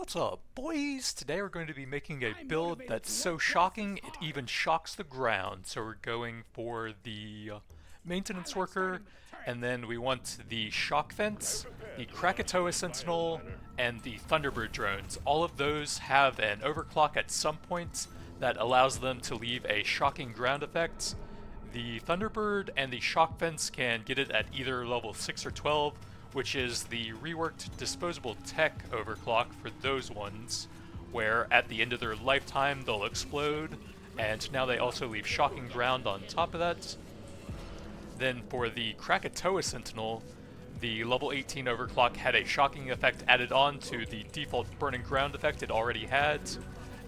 What's up, boys? Today we're going to be making a build that's so shocking it even shocks the ground. So we're going for the maintenance worker, and then we want the shock fence, the Krakatoa sentinel, and the Thunderbird drones. All of those have an overclock at some point that allows them to leave a shocking ground effect. The Thunderbird and the shock fence can get it at either level 6 or 12, which is the reworked disposable tech overclock for those ones, where at the end of their lifetime they'll explode, and now they also leave shocking ground on top of that. Then for the Krakatoa Sentinel, the level 18 overclock had a shocking effect added on to the default burning ground effect it already had,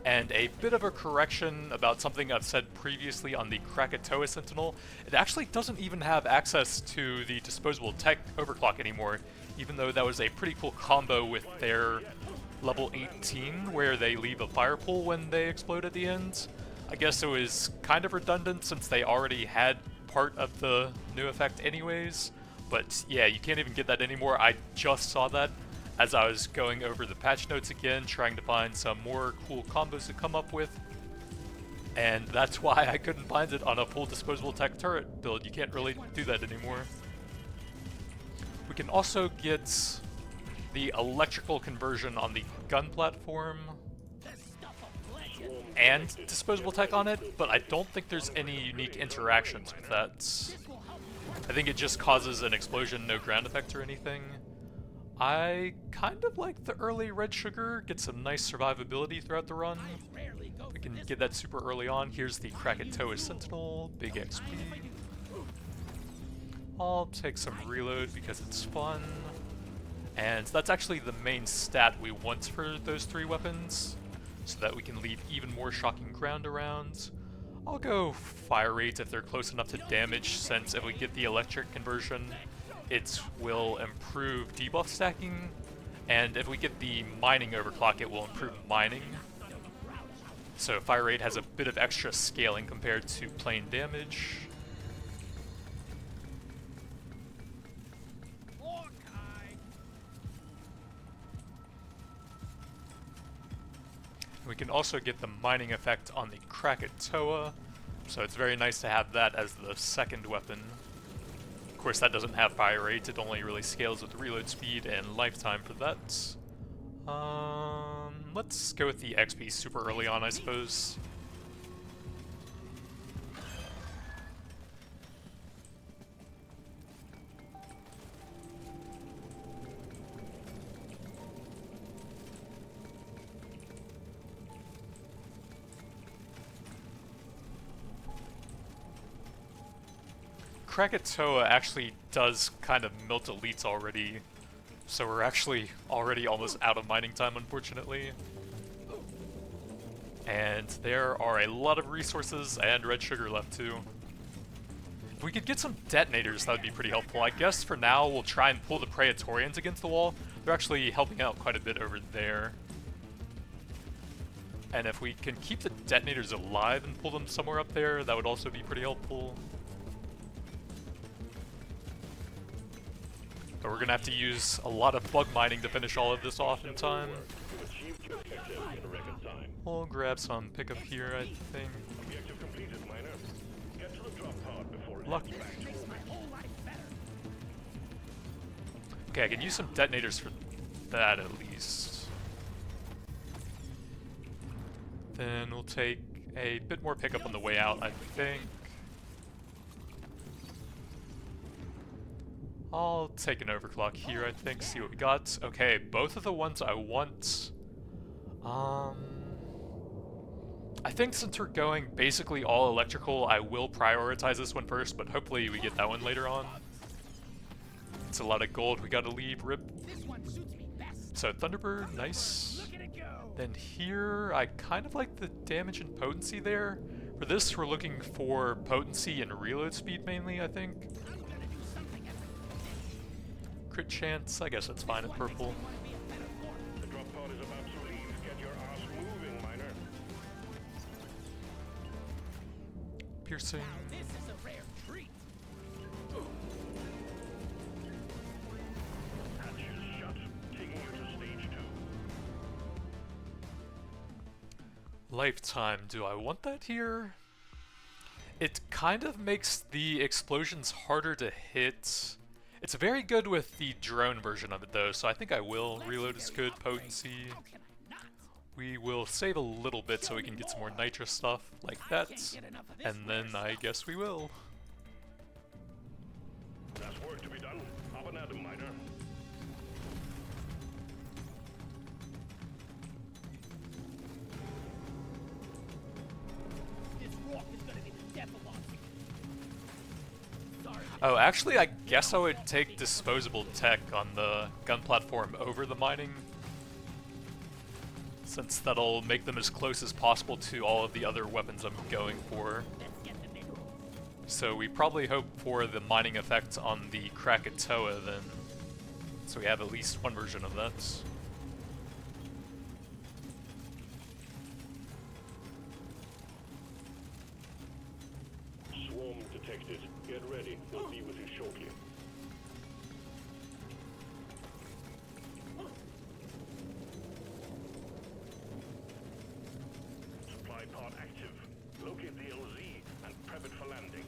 and a bit of a correction about something I've said previously on the Krakatoa Sentinel. It actually doesn't even have access to the disposable tech overclock anymore, even though that was a pretty cool combo with their level 18 where they leave a fire pool when they explode at the end. I guess it was kind of redundant since they already had part of the new effect anyways, but yeah, you can't even get that anymore. I just saw that as I was going over the patch notes again, trying to find some more cool combos to come up with. And that's why I couldn't find it on a full disposable tech turret build. You can't really do that anymore. We can also get the electrical conversion on the gun platform and disposable tech on it, but I don't think there's any unique interactions with that. I think it just causes an explosion, no ground effect or anything. I kind of like the early red sugar, get some nice survivability throughout the run. We can get that super early on. Here's the Krakatoa Sentinel, big XP. I'll take some reload because it's fun. And that's actually the main stat we want for those three weapons, so that we can leave even more shocking ground around. I'll go fire rate if they're close enough to damage, since if we get the electric conversion, it will improve debuff stacking, and if we get the mining overclock, it will improve mining. So fire rate has a bit of extra scaling compared to plain damage. We can also get the mining effect on the Krakatoa, so it's very nice to have that as the second weapon. Of course, that doesn't have fire rate, it only really scales with reload speed and lifetime for that. Let's go with the XP super early on, I suppose. Krakatoa actually does kind of melt elites already, so we're actually already almost out of mining time, unfortunately. And there are a lot of resources and red sugar left too. If we could get some detonators, that would be pretty helpful. I guess for now we'll try and pull the Praetorians against the wall. They're actually helping out quite a bit over there. And if we can keep the detonators alive and pull them somewhere up there, that would also be pretty helpful. But we're gonna have to use a lot of bug mining to finish all of this off in time. We'll grab some pickup here, I think. Luck. Okay, I can use some detonators for that at least. Then we'll take a bit more pickup on the way out, I think. I'll take an overclock here, I think, see what we got. Okay, both of the ones I want. I think since we're going basically all electrical, I will prioritize this one first, but hopefully we get that one later on. It's a lot of gold we gotta leave, rip. So Thunderbird, nice. Then here, I kind of like the damage and potency there. For this, we're looking for potency and reload speed mainly, I think. Crit chance, I guess that's fine at purple. Piercing. Lifetime, do I want that here? It kind of makes the explosions harder to hit. It's very good with the drone version of it though, so I think I will. Reload is good, potency. We will save a little bit so we can get some more nitrous stuff like that, and then I guess we will. There's work to be done. Up and at 'em, miner. This walk is gonna be the death of us. Sorry. Oh, actually, I guess I would take disposable tech on the gun platform over the mining, since that'll make them as close as possible to all of the other weapons I'm going for. So we probably hope for the mining effect on the Krakatoa then, so we have at least one version of that. Swarm detected. Get ready. We'll be with you shortly. Supply pod active. Locate the LZ and prep it for landing.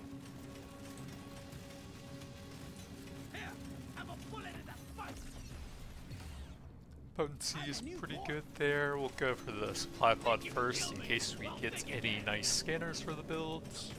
Here, have a bullet in the fight. Potency is pretty good there. We'll go for the supply pod first in case we get any nice scanners for the builds.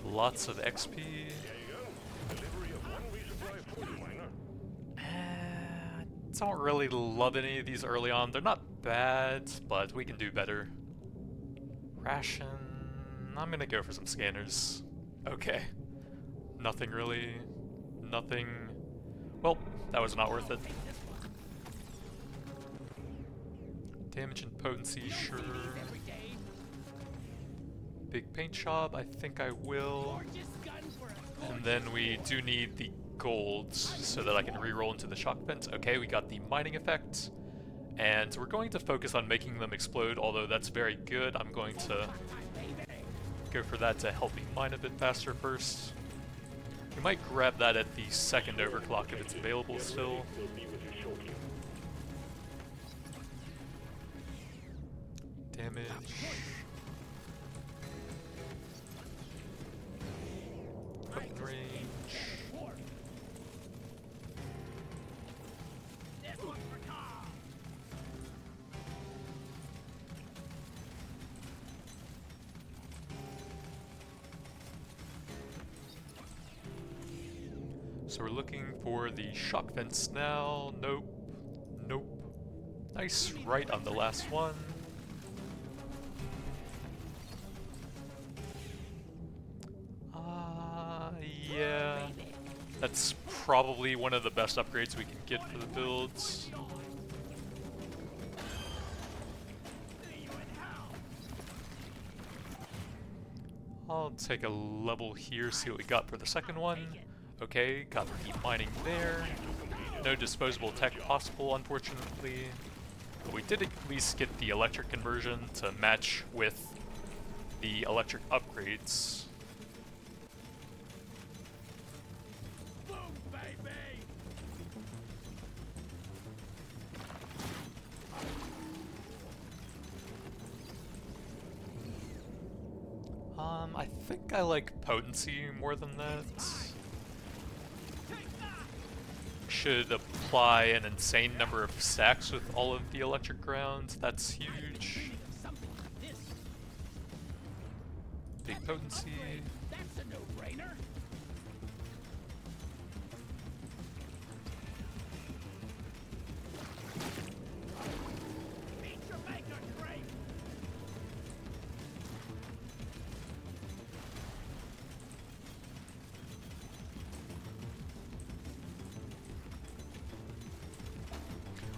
Lots of XP. There you go. Delivery of one resupply for you, miner. Don't really love any of these early on. They're not bad, but we can do better. Ration. I'm gonna go for some scanners. Okay. Nothing really. Nothing. Well, that was not worth it. Damage and potency, sure. Big paint job, I think I will. And then we do need the golds so that I can reroll into the shock vents. Okay, we got the mining effect. And we're going to focus on making them explode, although that's very good. I'm going to go for that to help me mine a bit faster first. We might grab that at the second overclock if it's available still. We'll be with you shortly. Damage. Weapon range. So we're looking for the shock vents now. Nope. Nope. Nice, right on the last one. Yeah. That's probably one of the best upgrades we can get for the builds. I'll take a level here, see what we got for the second one. Okay, got the mining there. No disposable tech possible, unfortunately. But we did at least get the electric conversion to match with the electric upgrades. Boom, baby! I think I like potency more than that. Should apply an insane number of stacks with all of the electric grounds. That's huge. Big potency. That's a no-brainer. Meet your maker, Drake.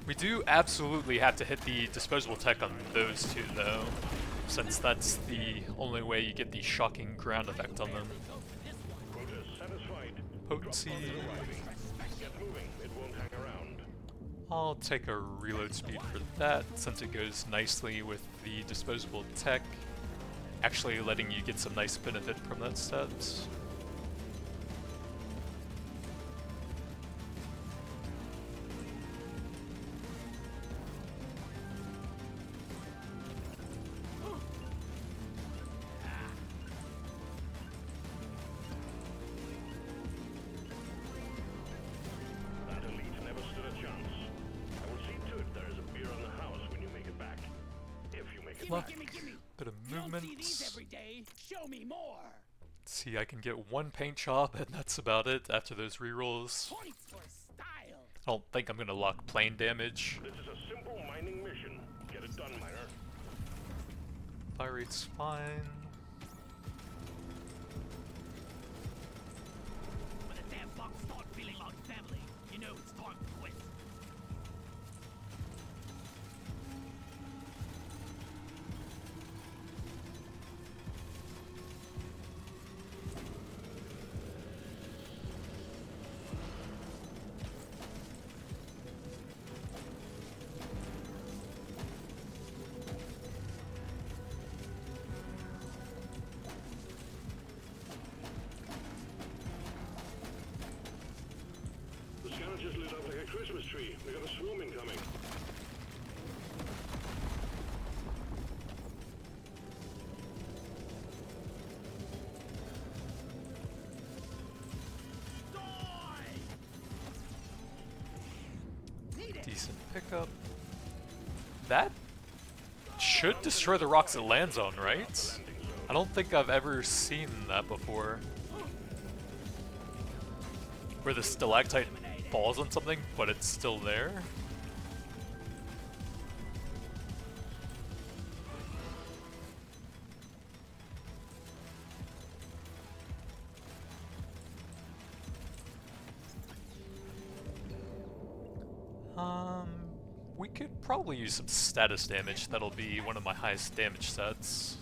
We do absolutely have to hit the disposable tech on those two though, since that's the only way you get the shocking ground effect on them. Quota satisfied. Potency. Get moving. It won't hang around. I'll take a reload speed for that, since it goes nicely with the disposable tech, actually letting you get some nice benefit from that stat. That elite never stood a chance. I will see to it there is a beer on the house when you make it back. If you make it Luck. back. Gimme. Bit of You don't movement. see these every day. Show me more. See, I can get one paint job, and that's about it after those rerolls. Points for style. I don't think I'm gonna lock plane damage. This is a simple mining mission. Get it done, miner. Fire rate's fine. When the damn box start feeling like family, you know it's time to quit. The scanner just lit up like a Christmas tree. We got a swarm incoming. Decent pickup. That should destroy the rocks it lands on, right? I don't think I've ever seen that before. Where the stalactite falls on something, but it's still there. We could probably use some status damage. That'll be one of my highest damage sets.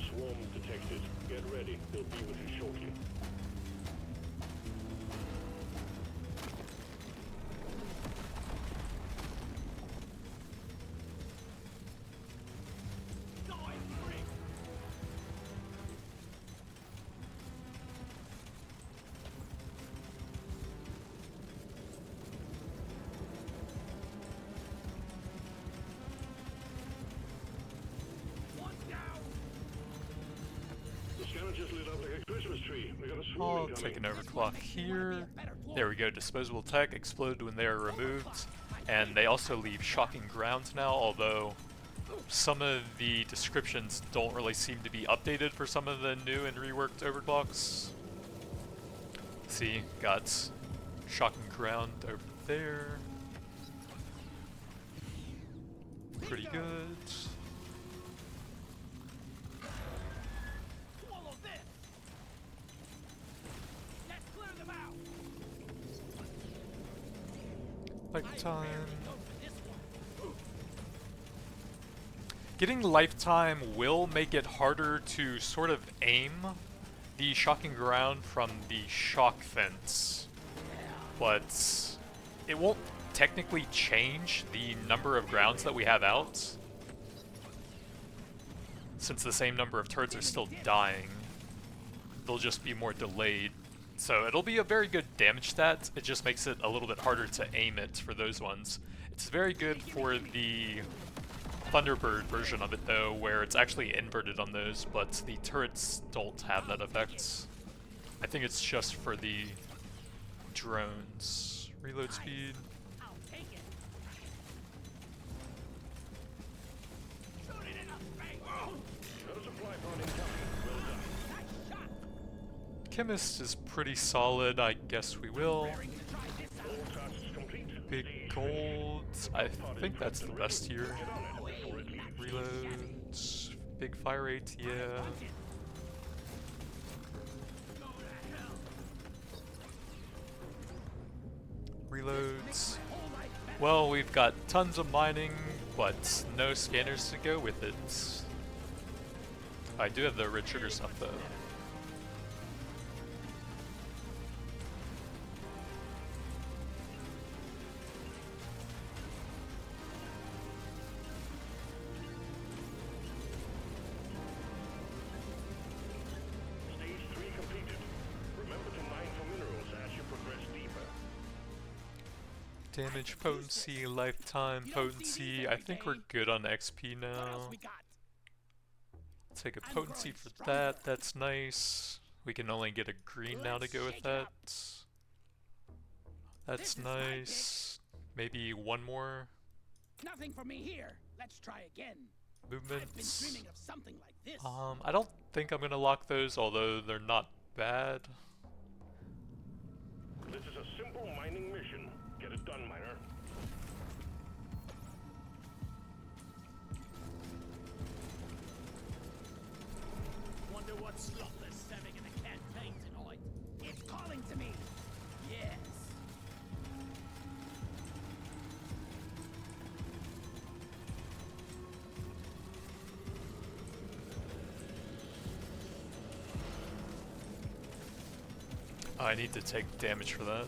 Swarm detected. Get ready. They'll be with you shortly. The scanner just lit up like a Christmas tree. We got a swarm I'll incoming. take an overclock here. There we go, disposable tech explode when they are removed. And they also leave shocking grounds now, although some of the descriptions don't really seem to be updated for some of the new and reworked overclocks. See, got shocking ground over there. Pretty good. Swallow this. Let's clear them out. Lifetime. Go for this one. Getting lifetime will make it harder to sort of aim the shocking ground from the shock fence, but it won't technically change the number of grounds that we have out, since the same number of turrets are still dying. They'll just be more delayed. So it'll be a very good damage stat, it just makes it a little bit harder to aim it for those ones. It's very good for the Thunderbird version of it though, where it's actually inverted on those, but the turrets don't have that effect. I think it's just for the drones. Reload speed. I'll take it. Shoot it in the face. Got a supply pod incoming. Well done. Nice shot. Chemist is pretty solid, I guess we will. Raring to try this out. All tasks complete. Big gold, I think that's the best here. Get on it before it leaves. Reloads, big fire rate, yeah. Go to hell. Reloads. Whole life better. Well, we've got tons of mining, but no scanners to go with it. I do have the red sugar stuff though. Damage potency, lifetime potency. I think we're good on XP What else now. we got? Take a potency for that, that's nice. We can only get a green now to go with that. That's nice. Maybe one more Nothing for me here. Let's try again. I've been movements. dreaming of something like this. I don't think I'm gonna lock those, although they're not bad. This is a simple mining mission. Get it done, miner. Wonder what slot they're serving in the campaign tonight. It's calling to me. Yes. I need to take damage for that.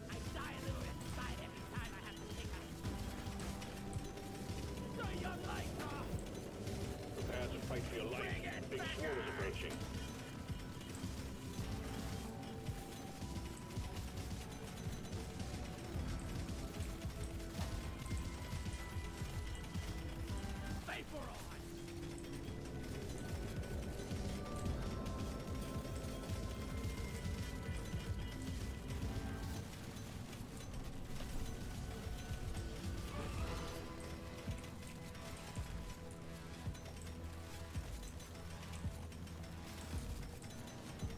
I die a little inside every time I have to take out. The young lighter! Prepare to fight for your life. Bring it Big back swarm is on! approaching. Vapor on!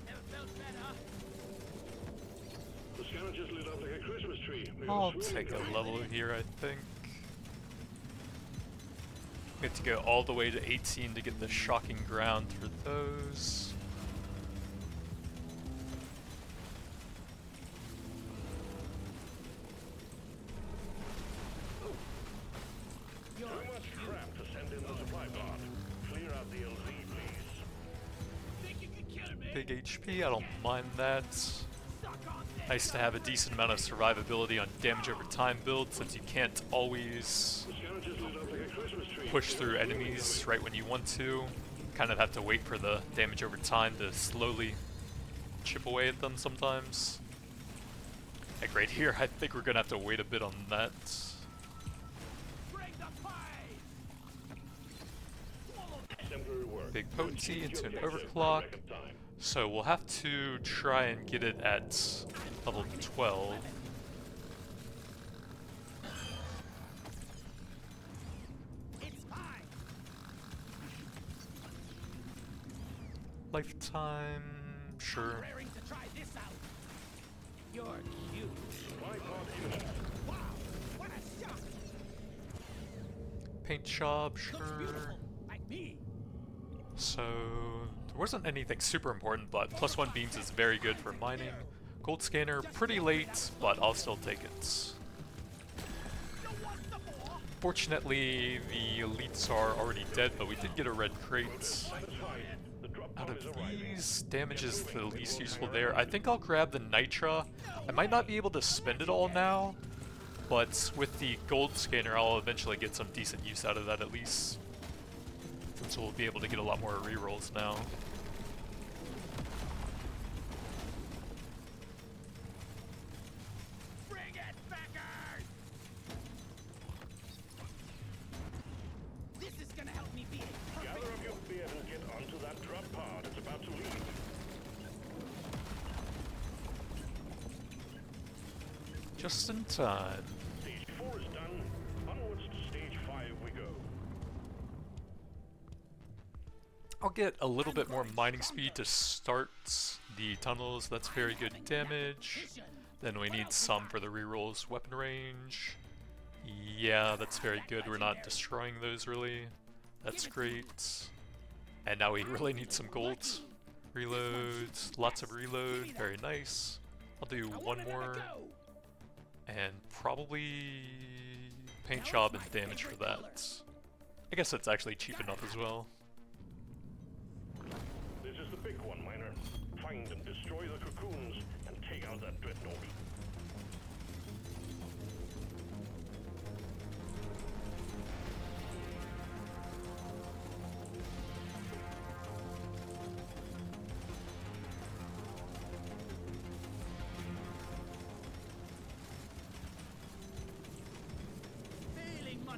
Never felt better. The scavengers lit up like a Christmas tree. We got I'll swimming take a coming. level here, I think. We have to go all the way to 18 to get the shocking ground for those. Too much crap to send in the supply pod. Clear out the LZ, please. Think you can kill me? Big HP, I don't mind that. Suck on this. Nice to have a decent amount of survivability on damage over time build, since you can't always The scavengers lit up like a Christmas tree. push through enemies right when you want to. Kind of have to wait for the damage over time to slowly chip away at them sometimes. Like right here, I think we're gonna have to wait a bit on that. Bring the pie! Exemplary work. Big potency into an Your next overclock. record time. So we'll have to try and get it at level 12. It's pie! Lifetime, sure. Raring to try this out. You're cute. Supply pod imminent. Wow, what a shock! Paint job, Looks sure. beautiful, like me. So there wasn't anything super important, but +1 beams is very good for mining. Gold scanner, pretty late, but I'll still take it. You want some more? Fortunately, the elites are already dead, but we did get a red crate. Satisfied. The drop Out pod of is arriving. these, damage is the least useful there. I think I'll grab the nitra. I might not be able to spend it all now, but with the gold scanner, I'll eventually get some decent use out of that at least. Since we'll be able to get a lot more rerolls now. Bring it, backers! This is gonna help me beat it. Gather up your beer and get onto that drop pod. It's about to leave. Just in time. Stage 4 is done. Onwards to stage 5 we go. I'll get a little bit more mining speed to start the tunnels. That's very good damage. Then we need some for the rerolls. Weapon range. Yeah, that's very good. We're not destroying those really. That's great. And now we really need some gold. Reloads. Lots of reload. Very nice. I'll do one more. And probably paint job and damage for that. I guess that's actually cheap enough as well. This is the big one, miner. Find and destroy the cocoons and take out that dreadnought.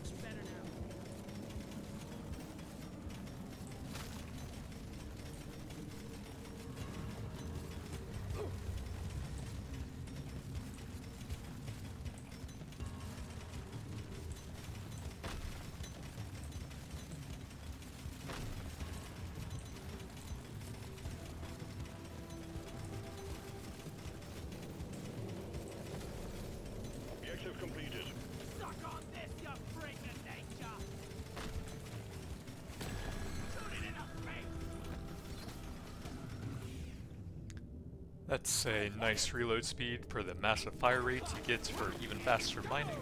Looks better now. Objective completed. Suck on this, you freak of nature! Shoot it in the face! That's a nice reload speed for the massive fire rate you get for even faster mining.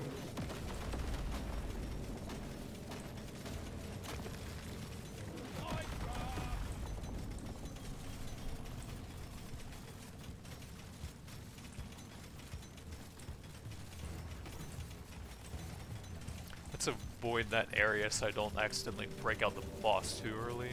Let's avoid that area so I don't accidentally break out the boss too early.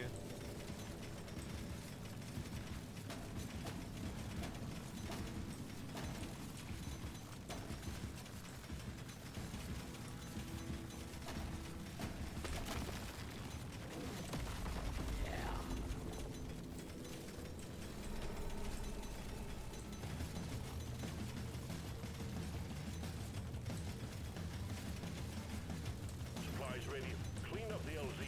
Supplies ready. Clean up the LZ.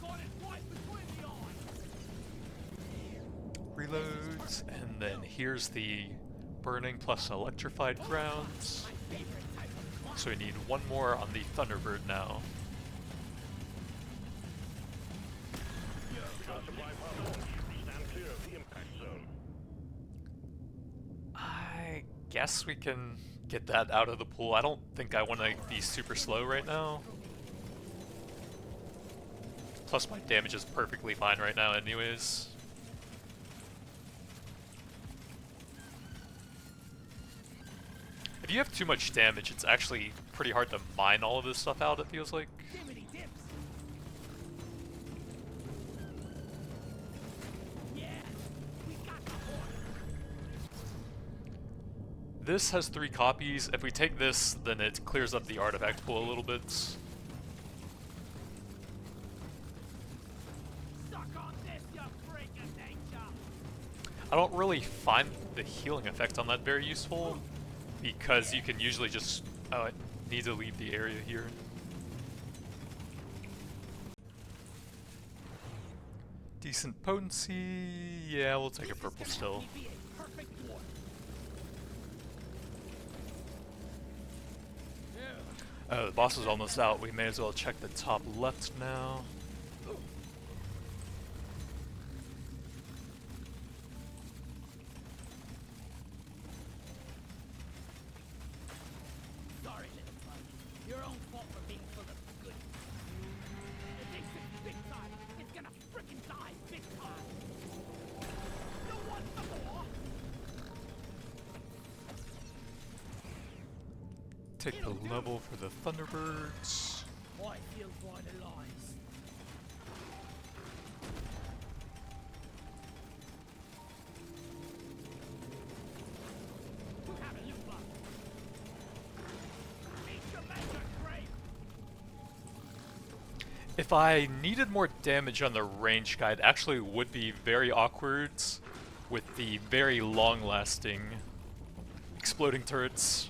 Got it right between the eyes! Reloads, and then here's the burning plus electrified grounds. My favorite type of clock. So we need one more on the Thunderbird now. We got supply pod launch. Stand clear of the impact zone. I guess we can get that out of the pool. I don't think I want to be super slow right now. Plus my damage is perfectly fine right now anyways. If you have too much damage, it's actually pretty hard to mine all of this stuff out, it feels like. Dimmity dips! Yeah! We got the horse! This has 3 copies. If we take this, then it clears up the artifact pool a little bit. Suck on this, you freak of nature! I don't really find the healing effect on that very useful, because you can usually just... Oh, I need to leave the area here. Decent potency... Yeah, we'll take a purple still. He'd be a perfect dwarf. The boss is almost out. We may as well check the top left now. Sorry, little bud. Your own fault for being full of good. It takes it big time. It's gonna frickin' die big time. You want some more? Take the level for the Thunderbirds. I feel vitalized. You have a loop up. Meet your maker, Grave. If I needed more damage on the range guide, actually would be very awkward with the very long-lasting exploding turrets.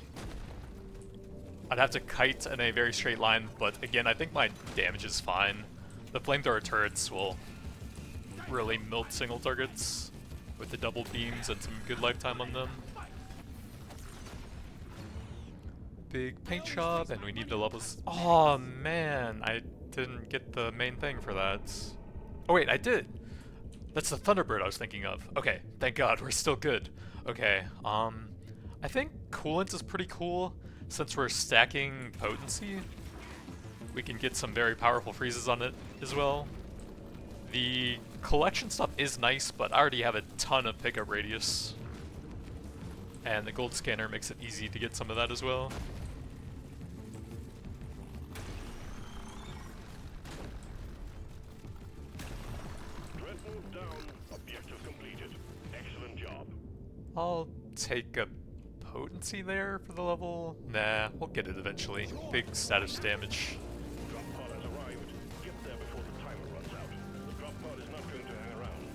I'd have to kite in a very straight line, but again, I think my damage is fine. The flamethrower turrets will really melt single targets with the double beams and some good lifetime on them. Big paint job, and we need the levels. Oh man, I didn't get the main thing for that. Oh wait, I did! That's the Thunderbird I was thinking of. Okay, thank God, we're still good. Okay, I think coolant is pretty cool. Since we're stacking potency, we can get some very powerful freezes on it as well. The collection stuff is nice, but I already have a ton of pickup radius. And the gold scanner makes it easy to get some of that as well. Dreadnought down. Objective completed. Excellent job. I'll take a potency there for the level? Nah, we'll get it eventually. Big status damage. Drop pod has arrived. Get there before the timer runs out. The drop pod is not going to hang around.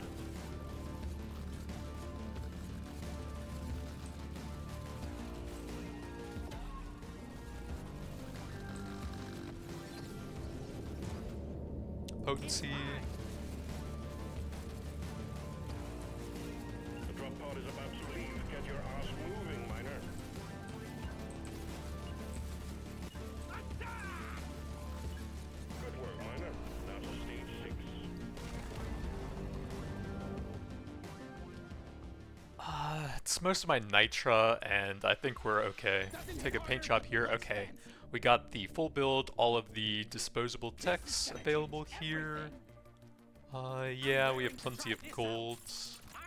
Potency. The drop pod is about to leave. Get your ass moving, miner. Good work, miner. Now to stage 6. It's most of my nitra, and I think we're okay. Take a paint job here. Okay. We got the full build, all of the disposable techs available here. Yeah, we have plenty of gold.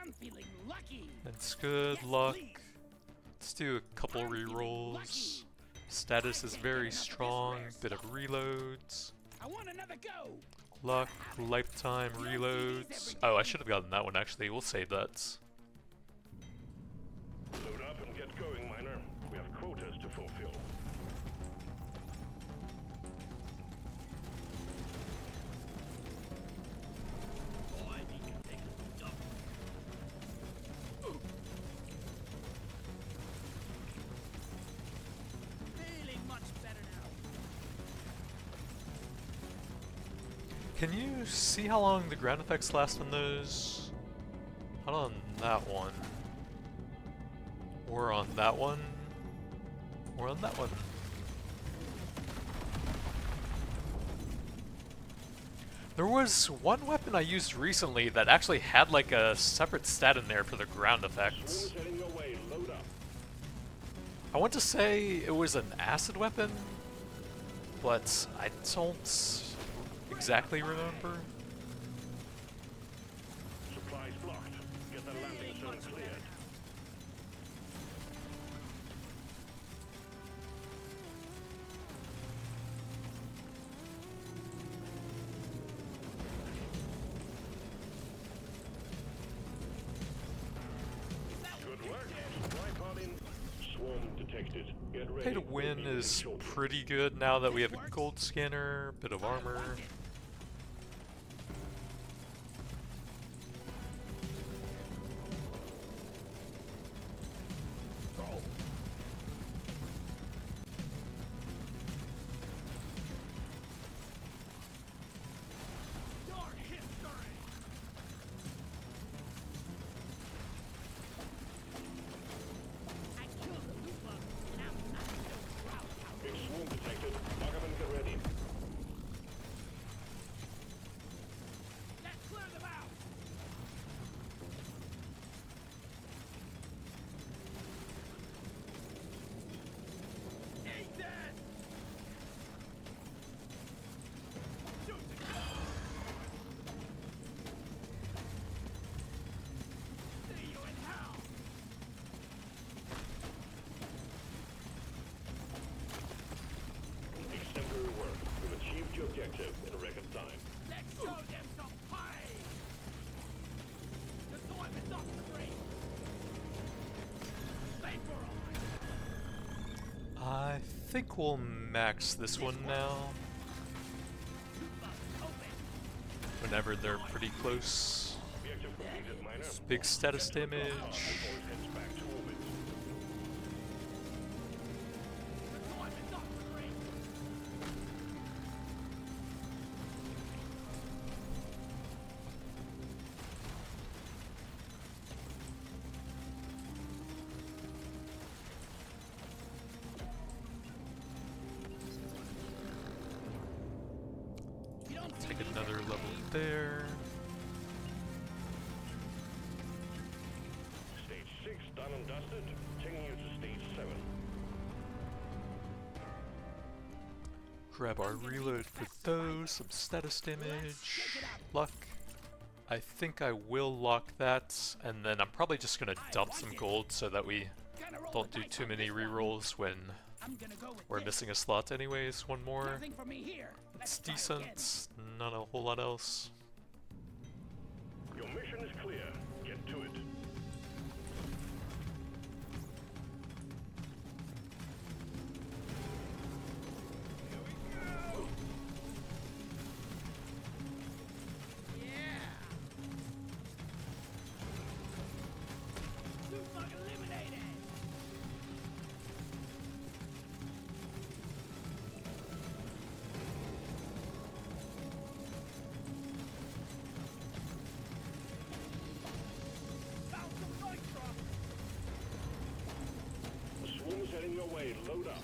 I'm feeling lucky. That's good. Luck. Let's do a couple rerolls. Status is very strong. Bit of reloads. I want another go. Luck. Lifetime reloads. Oh, I should have gotten that one actually. We'll save that. Load up and get going, miner. We have quotas to fulfill. Feeling much better now. Can you see how long the ground effects last on those? Not on that one. Or on that one. Or on that one. There was one weapon I used recently that actually had like a separate stat in there for the ground effects. Swing's heading your way. Load up. I want to say it was an acid weapon, but I don't exactly remember. Supplies blocked. Get the landing zone cleared. Good work. Supply pod in. Swarm detected. Get ready. Pay to win is pretty good now that we have a gold scanner, bit of armor. Your history. I killed the Lupa, and I'm not so proud now. Big swarm detected. Buggerman, get ready. Let's clear them out. Eat that. Shoot the gun. See you in hell. Exemplary work. We've achieved your objective in a record time. Let's show them some pain. The time is not free. Vaporize. I think we'll max this one now, Open. whenever they're pretty close. Objective completed, miner. Big status damage. Before it heads back to orbit. The time is not free. You don't Take see me another there, level Dave. there. Stage 6 done and dusted. Taking you to stage 7. Grab our reload for those, some status damage, luck. I think I will lock that, and then I'm probably just gonna dump some gold so that we Gonna roll don't the do dice too on many this one. rerolls when I'm gonna go with we're this. missing a slot anyways. One more. Nothing for me here. It's Let's try again. decent, not a whole lot else. Your mission is clear. Get to it. on your way. Load up.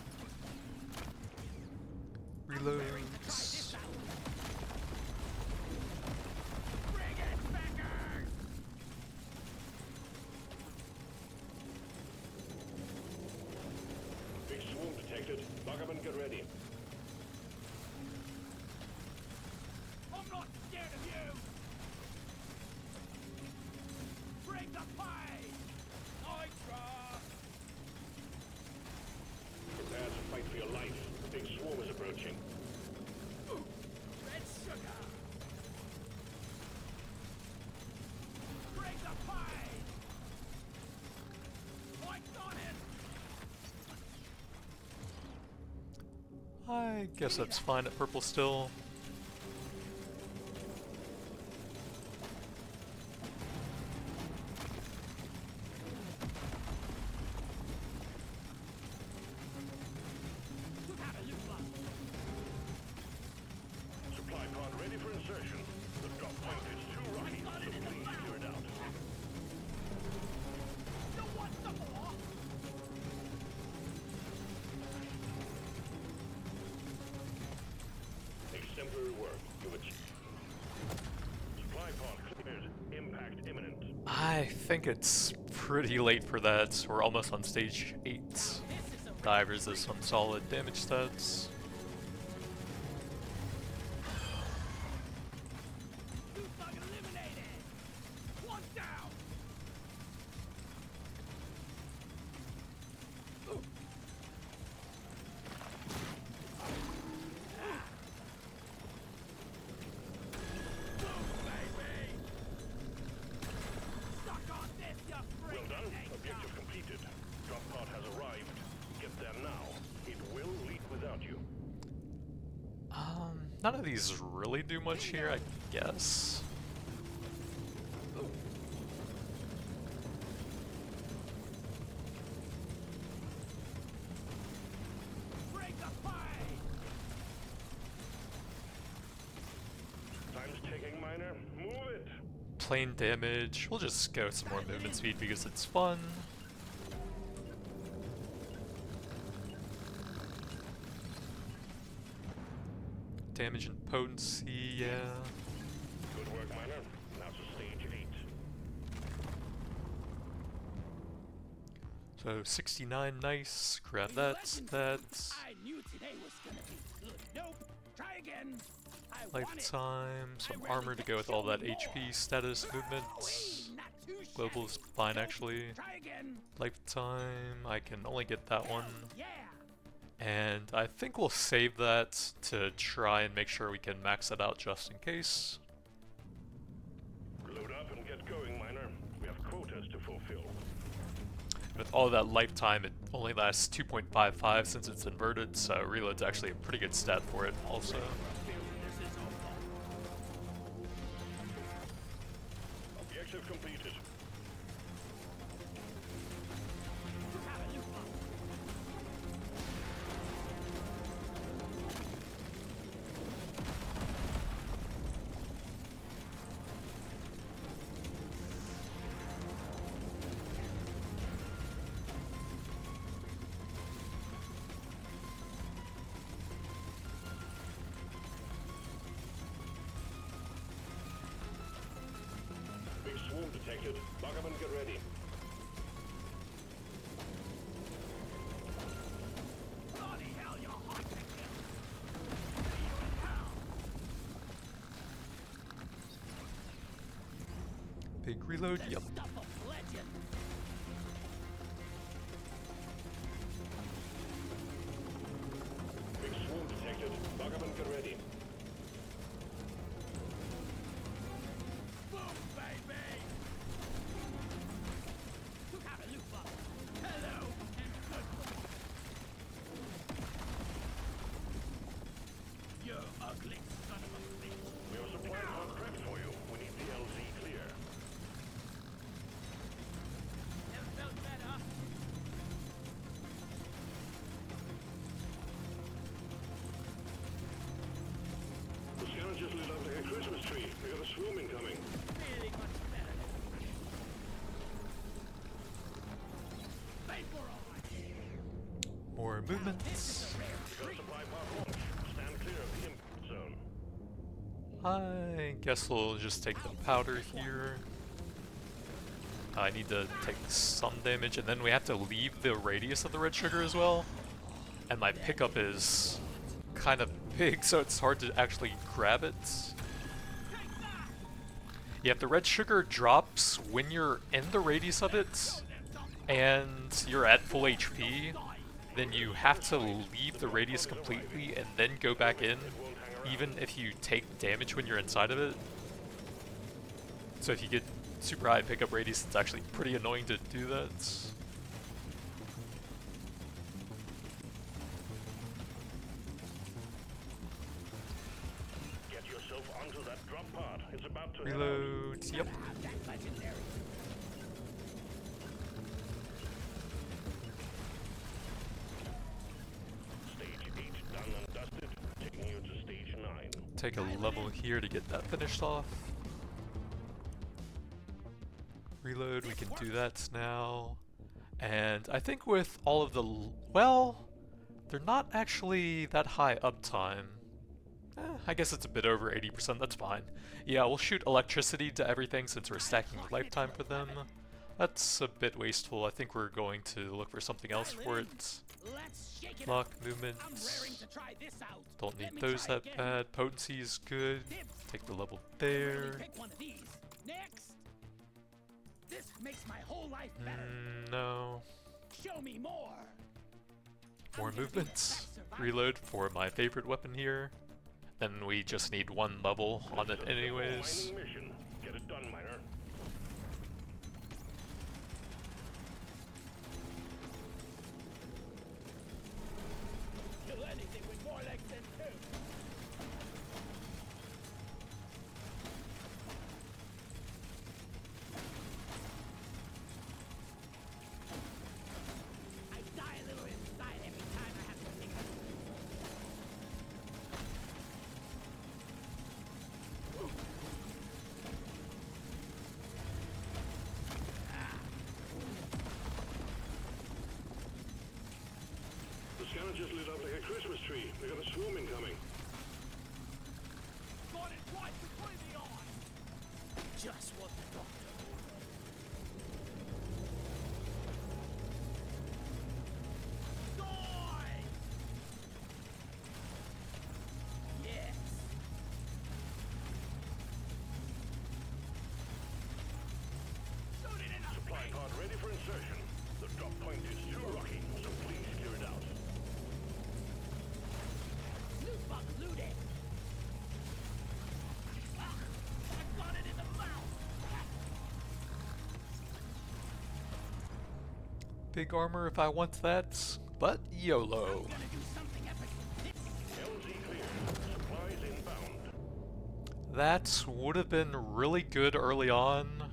Reloads. Bring it, backers! Big swarm detected. Buck up and get ready. I'm not scared of you! Bring the fight! Nitra! Prepare to fight for your life. The big swarm is approaching. Red sugar! Bring the fight! Points on it! I guess that's fine at purple still. Supply pod ready for insertion. The drop point is too rocky, so please clear it out. You want some more? Exemplary work. Give it. Supply pod cleared. Impact imminent. I think it's pretty late for that. We're almost on stage 8. Divers is some solid damage stats. Two thug eliminated! One down! Boom, baby! Suck on this, you Well freak! done. Objective completed. Drop pod has arrived. Get there now. It will leave without you. None of these really do much here, I guess. Bring the fight! Time's ticking, miner. Move it. Plain damage. We'll just go with some more movement speed because it's fun. Damage and potency, yeah. Good work, miner. Now to stage 8. So 69, nice. Grab that. That. I knew today was gonna be good. Nope. Try again. I want it. Lifetime. Some armor to go with all that HP, status, movement. Not too Global is fine actually. Try again. Lifetime. I can only get that one. Yeah. And I think we'll save that to try and make sure we can max it out just in case. Load up and get going, miner. We have quotas to fulfill. With all that lifetime, it only lasts 2.55 since it's inverted, so reload's actually a pretty good stat for it also. Objective completed. Big swarm detected. Lock up and get ready. Bloody hell, you're hot to kill. See you in hell. Big reload, yep. Stuff of legend. Big swarm detected. Lock up and get ready. Boom, baby. Tukarupa. Hello and goodbye. You ugly son of a bitch. We have a supply pod prepped for you. We need the LZ clear. movements. Got supply pod launch. Stand clear of the impact zone. I guess we'll just take the powder here. I need to take some damage, and then we have to leave the radius of the red sugar as well. And my pickup is kind of big, so it's hard to actually grab it. Yeah, if the red sugar drops when you're in the radius of it, and you're at full HP, then you have to leave the radius completely and then go back in, even if you take damage when you're inside of it. So if you get super high pickup radius, it's actually pretty annoying to do that. Get yourself onto that drop pod. It's about to Reload. Yep. Stage 8 done and dusted. Taking you to stage 9. Take a level here to get that finished off. Reload, we can do that now. And I think with all of the... well, they're not actually that high uptime. I guess it's a bit over 80%, that's fine. Yeah, we'll shoot electricity to everything since we're stacking lifetime for them. That's a bit wasteful. I think we're going to look for something else for it. Lock movements. Don't need those that bad. Potency is good. Take the level there. Next. This makes my whole life better. No. Show me more. More movements. Reload for my favorite weapon here. Then we just need one level on it anyways. Mining mission. Get it done, miner. Kill anything with more legs than two. I die a little inside every time I have to think of it. The scanner just lit up like a Christmas tree. We got a swarm incoming. Got it right between the eyes. Just what the doctor ordered. Die! Yes. Shoot it in the Supply face. pod ready for insertion. The drop point is too rocky, so please clear it out. Loot bug looted. I got it in the mouth. Big armor if I want that, but YOLO. Gonna do something epic. LZ clear. Supplies inbound. That would have been really good early on.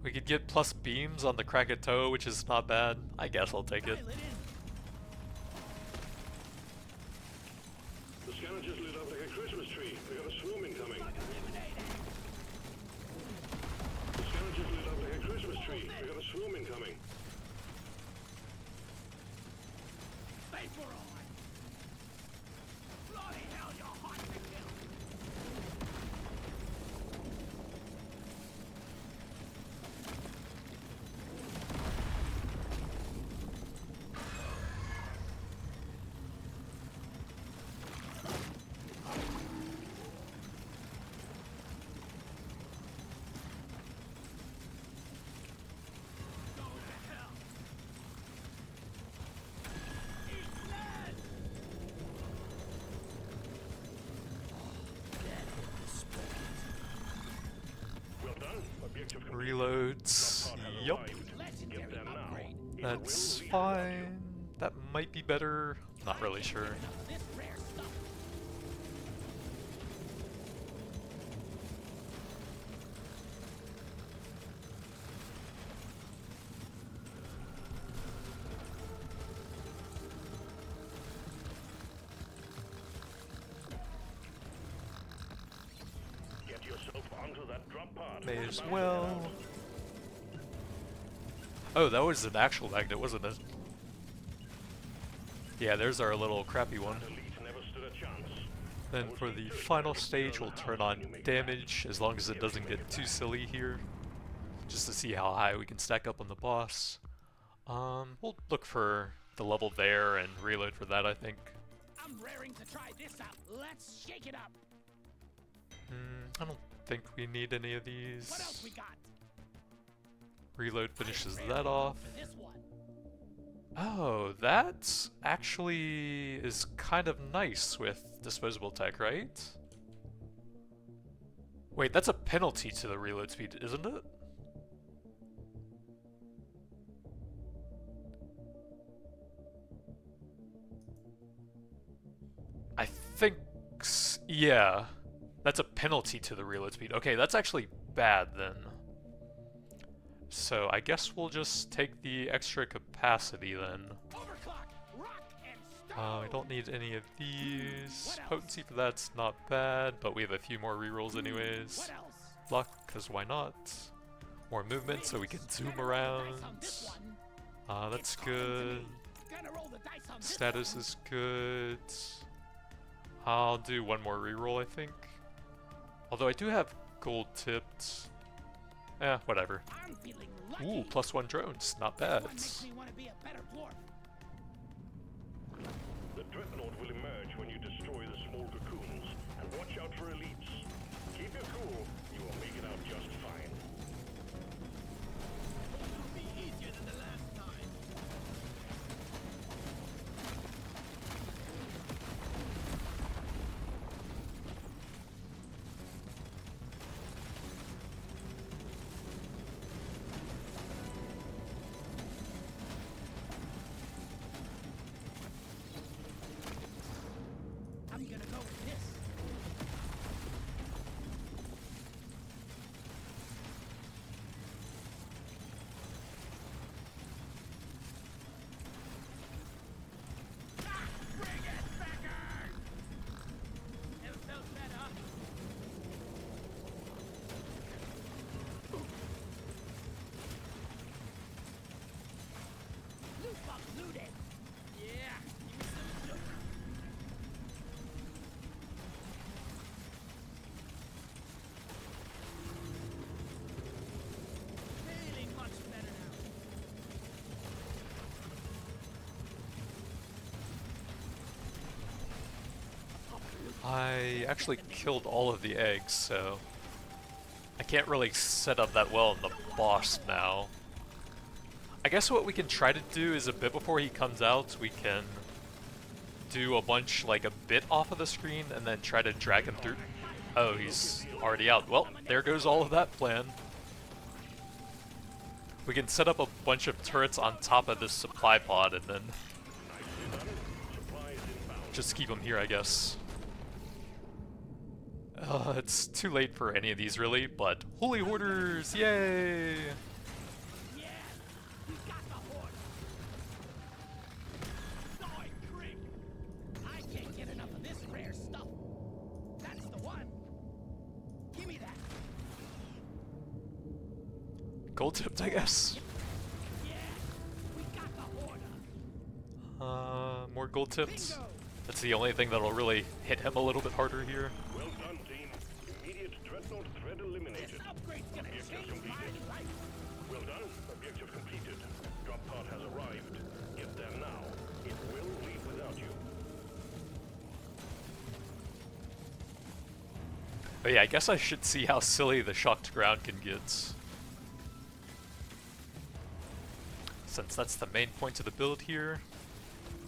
We could get plus beams on the Krakatoa, which is not bad. I guess I'll take it. Dial it in. The scanner just lit up like a Christmas tree. We got a swarm incoming. Bug eliminated. The scanner just lit up like a Christmas tree. We got a swarm incoming. Vapor on. Bloody hell, you're hot to kill. Go to hell. Eat lead. Well done. Objective complete. Reloads. Drop pod has Yup. arrived. Legendary Get there now. upgrade. It That's will restart you. fine. That might be better. Not really sure. This rare stuff. Get yourself onto that drop pod. May It's as about to well. get out. Oh, that was an actual magnet, wasn't it? Yeah, there's our little crappy one. Elite never stood a chance. Then for the final stage, we'll turn on damage, as long as it doesn't get too silly here, just to see how high we can stack up on the boss. We'll look for the level there and reload for that, I think. I'm raring to try this out. Let's shake it up. I don't think we need any of What else these. we got? Reload finishes that off. For this one. Oh, that actually is kind of nice with disposable tech, right? Wait, that's a penalty to the reload speed, isn't it? I think, yeah, that's a penalty to the reload speed. Okay, that's actually bad then. So I guess we'll just take the extra capacity then. Overclock, rock, and stone. I don't need any of these. Potency for that's not bad, but we have a few more rerolls anyways. What else? Luck, because why not? More movement so we can zoom around. That's good. Gonna roll the dice on this Status one. is good. I'll do one more reroll, I think. Although I do have gold tipped. Whatever. I'm feeling lucky. Ooh, +1 drones. Not bad. This one makes me want to be a better dwarf. The dreadnought will emerge when you destroy the small cocoons, and watch out for elites. Keep your cool, you will make it out just fine. It'll be easier than the last time. I'm gonna go with this. Ah, bring it, Becker! Never felt better. Loot box looted. Yeah, give me some loot. Feeling much better now. I actually killed all of the eggs, so I can't really set up that well in the boss now. I guess what we can try to do is a bit before he comes out, we can do a bunch, like a bit off of the screen, and then try to drag him through. Oh, he's already out. Well, there goes all of that plan. We can set up a bunch of turrets on top of this supply pod and then just keep them here, I guess. It's too late for any of these, really, but holy hoarders, yay! Yeah, we got the horde. Soy creep. I can't get enough of this rare stuff. That's the one. Give me that. Gold tipped, I guess. Yeah, we got the horde. More gold tipped. Bingo. That's the only thing that'll really hit him a little bit harder here. Well done, team. Immediate dreadnought threat This eliminated. upgrade's gonna Objective change my completed. life. Well done. Objective completed. Drop pod has arrived. Get there now. It will leave without you. But yeah, I guess I should see how silly the shocked ground can get. Since that's the main point of the build here.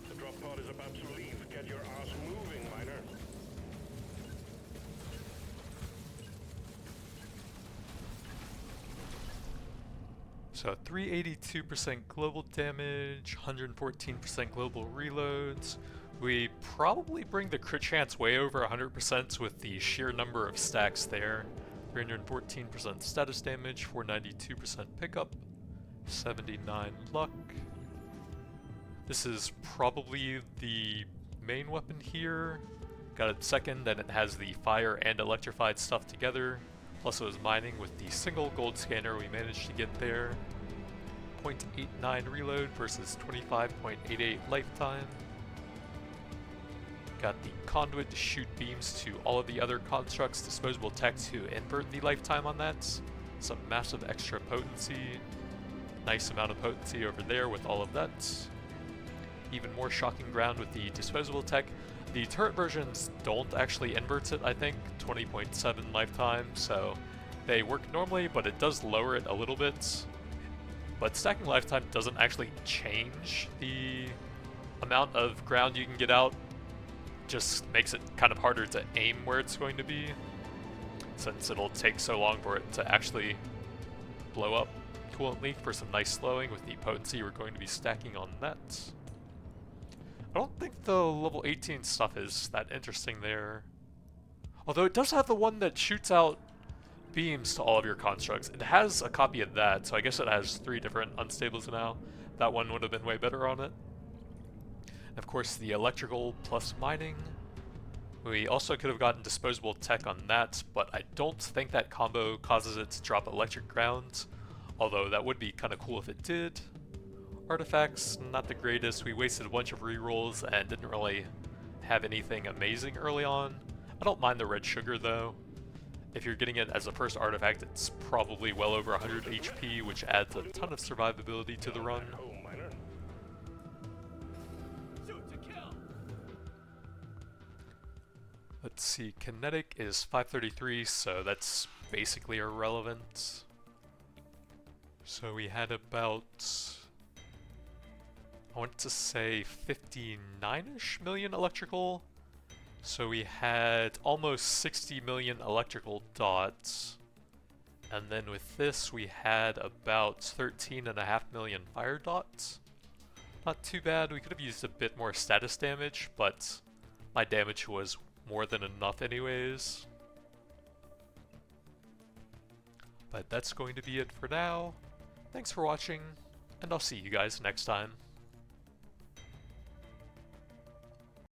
The drop pod is about to leave. Get your ass moving, miner. So 382% global damage, 114% global reloads. We probably bring the crit chance way over 100% with the sheer number of stacks there. 314% status damage, 492% pickup, 79 luck. This is probably the main weapon here. Got it second, and it has the fire and electrified stuff together. Plus it was mining with the single gold scanner we managed to get there. 0.89 reload versus 25.88 lifetime. Got the conduit to shoot beams to all of the other constructs, disposable tech to invert the lifetime on that. Some massive extra potency. Nice amount of potency over there with all of that. Even more shocking ground with the disposable tech. The turret versions don't actually invert it, I think. 20.7 lifetime, so they work normally, but it does lower it a little bit. But stacking lifetime doesn't actually change the amount of ground you can get out. Just makes it kind of harder to aim where it's going to be, since it'll take so long for it to actually blow up coolantly for some nice slowing with the potency we're going to be stacking on that. I don't think the level 18 stuff is that interesting there. Although it does have the one that shoots out beams to all of your constructs. It has a copy of that, so I guess it has 3 different unstables now. That one would have been way better on it. Of course, the electrical plus mining. We also could have gotten disposable tech on that, but I don't think that combo causes it to drop electric ground, although that would be kind of cool if it did. Artifacts, not the greatest. We wasted a bunch of rerolls and didn't really have anything amazing early on. I don't mind the red sugar though. If you're getting it as a first artifact, it's probably well over 100 HP, which adds a ton of survivability to the run. Let's see, kinetic is 533, so that's basically irrelevant. So we had about, I want to say 59-ish million electrical. So we had almost 60 million electrical dots. And then with this we had about 13.5 million fire dots. Not too bad. We could have used a bit more status damage, but my damage was more than enough anyways. But that's going to be it for now. Thanks for watching, and I'll see you guys next time.